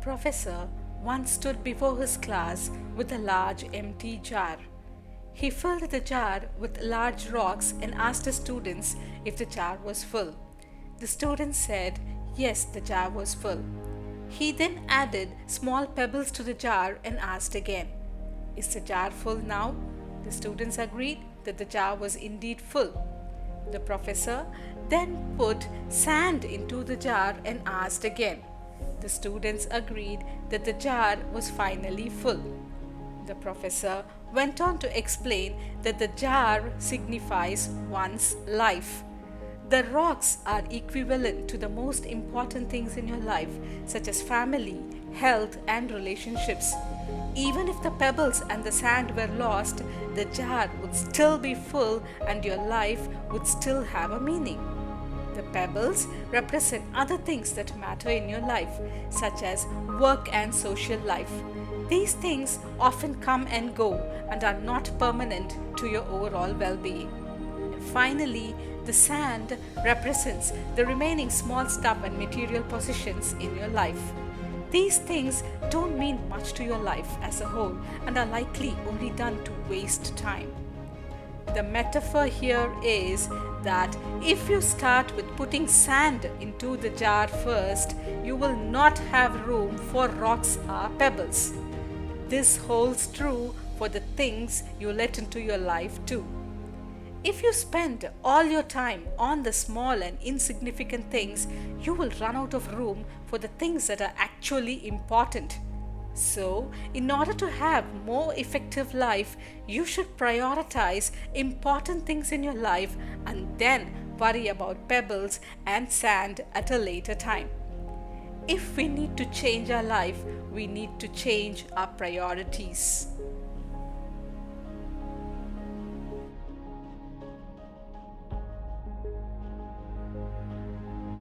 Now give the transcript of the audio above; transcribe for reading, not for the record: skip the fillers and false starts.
professor once stood before his class with a large empty jar. He filled the jar with large rocks and asked the students if the jar was full. The students said yes, the jar was full. He then added small pebbles to the jar and asked again, "Is the jar full now?" The students agreed that the jar was indeed full. The professor then put sand into the jar and asked again. The students agreed that the jar was finally full. The professor went on to explain that the jar signifies one's life. The rocks are equivalent to the most important things in your life, such as family, health, and relationships. Even if the pebbles and the sand were lost, the jar would still be full and your life would still have a meaning. The pebbles represent other things that matter in your life, such as work and social life. These things often come and go and are not permanent to your overall well-being. And finally, the sand represents the remaining small stuff and material possessions in your life. These things don't mean much to your life as a whole and are likely only done to waste time. The metaphor here is that if you start with putting sand into the jar first, you will not have room for rocks or pebbles. This holds true for the things you let into your life too. If you spend all your time on the small and insignificant things, you will run out of room for the things that are actually important. So, in order to have more effective life, you should prioritize important things in your life and then worry about pebbles and sand at a later time. If we need to change our life, we need to change our priorities.